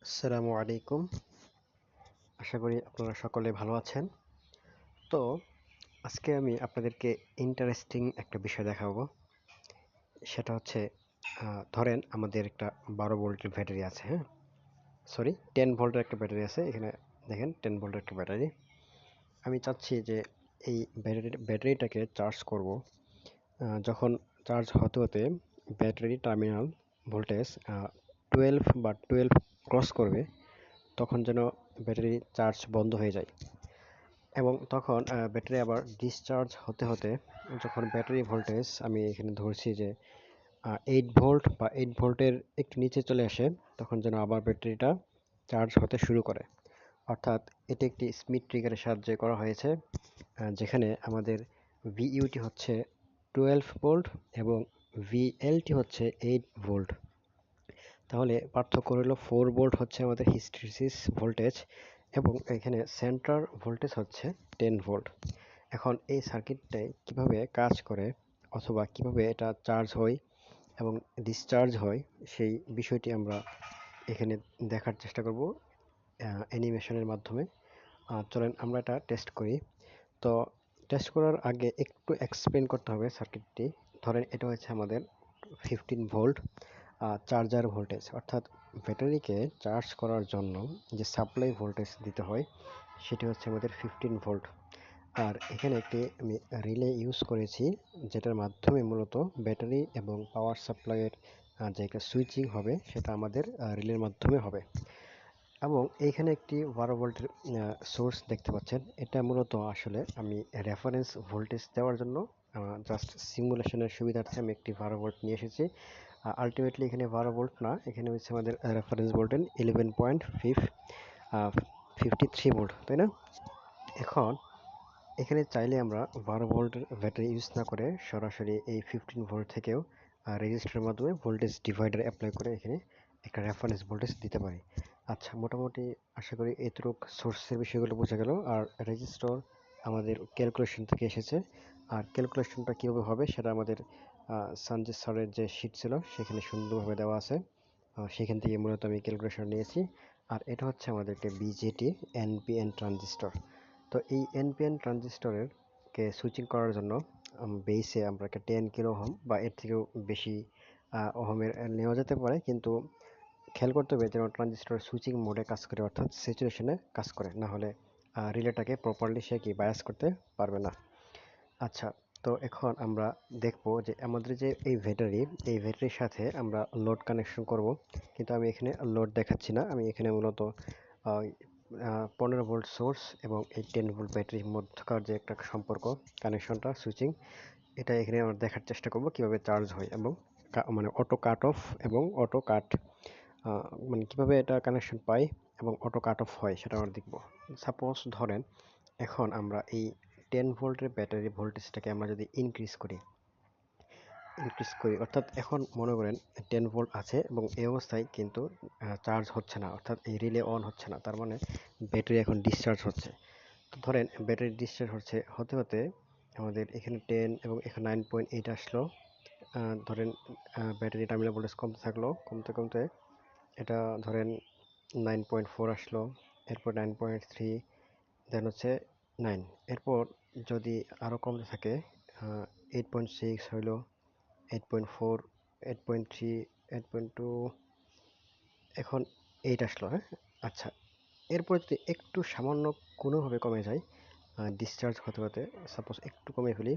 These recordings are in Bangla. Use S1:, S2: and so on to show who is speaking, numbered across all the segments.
S1: আসসালামু আলাইকুম। আশা করি আপনারা সকলে ভালো আছেন। তো আজকে আমি আপনাদেরকে ইন্টারেস্টিং একটা বিষয় দেখাবো। সেটা হচ্ছে ধরেন আমাদের একটা 12 ভোল্টের ব্যাটারি আছে, হ্যাঁ? সরি 10 ভোল্টের একটা ব্যাটারি আছে। এখানে দেখেন 10 ভোল্টের একটা ব্যাটারি। আমি চাচ্ছি যে এই ব্যাটারিটাকে চার্জ করব। যখন চার্জ হতে হতে ব্যাটারি টার্মিনাল ভোল্টেজ 12 বা 12 ক্রস করবে, তখন যেন ব্যাটারি চার্জ বন্ধ হয়ে যায়। এবং তখন ব্যাটারি আবার ডিসচার্জ হতে হতে যখন ব্যাটারি ভোল্টেজ আমি এখানে ধরছি যে 8 ভোল্ট বা 8 ভোল্টের একটু নিচে চলে আসে, তখন যেন আবার ব্যাটারিটা চার্জ হতে শুরু করে। অর্থাৎ এটি একটি স্মিথ ট্রিগারের সাহায্যে করা হয়েছে, যেখানে আমাদের ভিইউটি হচ্ছে 12 ভোল্ট এবং ভিএলটি হচ্ছে 8 ভোল্ট। তাহলে পার্থক্য হলো 4 ভোল্ট হচ্ছে আমাদের হিস্টেরিসিস ভোল্টেজ এবং এখানে সেন্ট্রাল ভোল্টেজ হচ্ছে 10 ভোল্ট। এখন এই সার্কিটটায় কিভাবে কাজ করে অথবা কিভাবে এটা চার্জ হয় এবং ডিসচার্জ হয়, সেই বিষয়টি আমরা এখানে দেখার চেষ্টা করব অ্যানিমেশনের মাধ্যমে। চলেন আমরা এটা টেস্ট করি। তো টেস্ট করার আগে একটু এক্সপ্লেন করতে হবে সার্কিটটি। ধরেন এটা হচ্ছে আমাদের 15 ভোল্ট চার্জার ভোল্টেজ, অর্থাৎ ব্যাটারিকে চার্জ করার জন্য যে সাপ্লাই ভোল্টেজ দিতে হয় সেটি হচ্ছে আমাদের 15 ভোল্ট। আর এখানে একটি আমি রিলে ইউজ করেছি, যেটার মাধ্যমে মূলত ব্যাটারি এবং পাওয়ার সাপ্লাইয়ের যে একটা সুইচিং হবে সেটা আমাদের রিলের মাধ্যমে হবে। এবং এইখানে একটি 12 ভোল্টের সোর্স দেখতে পাচ্ছেন। এটা মূলত আসলে আমি রেফারেন্স ভোল্টেজ দেওয়ার জন্য জাস্ট সিমুলেশনের সুবিধার্থে আমি একটি 12 ভোল্ট নিয়ে এসেছি। আলটিমেটলি এখানে 12 ভোল্ট না, এখানে হচ্ছে আমাদের রেফারেন্স ভোল্টেজ 11.53 ভোল্ট, তাই না? এখন এখানে চাইলে আমরা 12 ভোল্টের ব্যাটারি ইউজ না করে সরাসরি এই 15 ভোল্ট থেকেও রেজিস্টারের মাধ্যমে ভোল্টেজ ডিভাইডার অ্যাপ্লাই করে এখানে একটা রেফারেন্স ভোল্টেজ দিতে পারি। আচ্ছা, মোটামুটি আশা করি এতটুক সোর্সের বিষয়গুলো বোঝা গেল। আর রেজিস্টার আমাদের ক্যালকুলেশন থেকে এসেছে। আর ক্যালকুলেশনটা কীভাবে হবে সেটা আমাদের সঞ্জিত স্যারের যে শিট ছিল সেখানে সুন্দরভাবে দেওয়া আছে। সেখান থেকে মূলত আমি ক্যালকুলেশন নিয়েছি। আর এটা হচ্ছে আমাদের একটা বিজেটি এনপিএন ট্রানজিস্টর। তো এই এনপিএন ট্রানজিস্টরের কে সুইচিং করার জন্য বেসে আমরা একটা 10 কিলো ওহম বা এর থেকেও বেশি ওহমের নেওয়া যেতে পারে, কিন্তু খেয়াল করতে হবে যেন ট্রানজিস্টর সুইচিং মোডে কাজ করে, অর্থাৎ স্যাচুরেশনে কাজ করে, না হলে রিলেটাকে প্রপারলি সে কি বায়াস করতে পারবে না। আচ্ছা, তো এখন আমরা দেখব যে আমাদের যে এই ব্যাটারির সাথে আমরা লোড কানেকশন করব, কিন্তু আমি এখানে লোড দেখাচ্ছি না। আমি এখানে মূলত 15 ভোল্ট সোর্স এবং এই 10 ভোল্ট ব্যাটারির মধ্যকার যে একটা সম্পর্ক, কানেকশনটা, সুইচিং, এটা এখানে আমরা দেখার চেষ্টা করব কিভাবে চার্জ হয় এবং মানে অটো কাট অফ এবং অটো কাট, মানে কিভাবে এটা কানেকশন পাই এবং অটো কাট অফ হয় সেটা আমরা দেখব। সাপোজ ধরেন এখন আমরা এই 10 ভোল্টের ব্যাটারি ভোল্টেজটাকে আমরা যদি ইনক্রিজ করি, অর্থাৎ এখন মনে করেন 10 ভোল্ট আছে এবং এই অবস্থায় কিন্তু চার্জ হচ্ছে না, অর্থাৎ এই রিলে অন হচ্ছে না, তার মানে ব্যাটারি এখন ডিসচার্জ হচ্ছে। তো ধরেন ব্যাটারি ডিসচার্জ হতে হতে আমাদের এখানে 10 এবং এখানে 9.8 আসলো। ধরেন ব্যাটারি টার্মিনাল ভোল্টেজ কমতে থাকলো, কমতে কমতে এটা ধরেন 9.4 আসলো, এরপর 9.3, দেন হচ্ছে 9, এরপর যদি আরও কমতে থাকে 8.6 হইলো, 8.4, 8.3, 8.2, এখন 8 আসলো, হ্যাঁ? আচ্ছা, এরপর যদি একটু সামান্য কোনোভাবে কমে যায় ডিসচার্জ হতে হতে, সাপোজ একটু কমে ফেলি,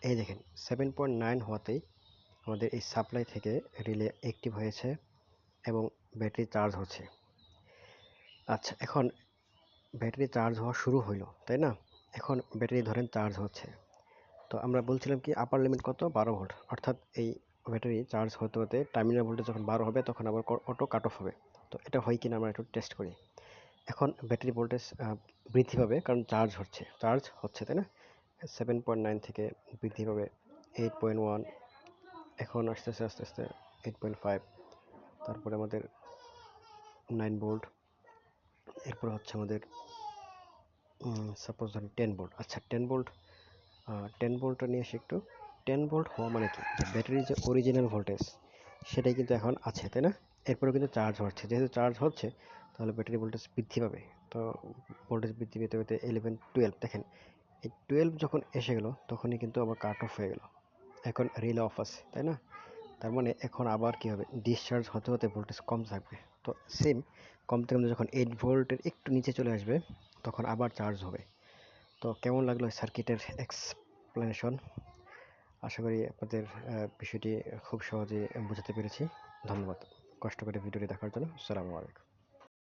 S1: এই দেখেন 7.9 হওয়াতেই আমাদের এই সাপ্লাই থেকে রিলে অ্যাক্টিভ হয়েছে এবং ব্যাটারি চার্জ হচ্ছে। আচ্ছা, এখন ব্যাটারি চার্জ হওয়া শুরু হইলো, তাই না? এখন ব্যাটারি ধরেন চার্জ হচ্ছে। তো আমরা বলছিলাম কি আপার লিমিট কত, 12 ভোল্ট, অর্থাৎ এই ব্যাটারি চার্জ হতে হতে টার্মিনাল ভোল্টেজ যখন 12 হবে তখন আবার অটো কাট অফ হবে। তো এটা হয় কিনা আমরা একটু টেস্ট করি। এখন ব্যাটারি ভোল্টেজ বৃদ্ধি পাবে কারণ চার্জ হচ্ছে, তাই না? 7.9 থেকে বৃদ্ধি পাবে 8.1, এখন আস্তে আস্তে আস্তে আস্তে 8.5, তারপরে আমাদের 9 ভোল্ট, এরপর হচ্ছে আমাদের সাপোজ ধরেন 10 ভোল্ট। আচ্ছা, 10 ভোল্টটা নিয়ে এসে একটু, 10 ভোল্ট হওয়া মানে কি, যে ব্যাটারির যে অরিজিনাল ভোল্টেজ সেটাই কিন্তু এখন আছে, তাই না? এরপরেও কিন্তু চার্জ হচ্ছে, যেহেতু চার্জ হচ্ছে তাহলে ব্যাটারি ভোল্টেজ বৃদ্ধি পাবে। তো ভোল্টেজ বৃদ্ধি পেতে পেতে 11 12 দেখেন, এই 12 যখন এসে গেল তখনই কিন্তু আবার কাট অফ হয়ে গেল। এখন রিলে অফ আছে, তাই না? তার মানে এখন আবার কি হবে, ডিসচার্জ হতে হতে ভোল্টেজ কম থাকবে। তো সেম, কমতে কমতে যখন 8 ভোল্টের একটু নিচে চলে আসবে তখন আবার চার্জ হবে। তো কেমন লাগলো সার্কিটের এক্সপ্লেনেশন? আশা করি আপনাদের বিষয়টি খুব সহজে বোঝাতে পেরেছি। ধন্যবাদ কষ্ট করে ভিডিওটি দেখার জন্য। আসসালামু আলাইকুম।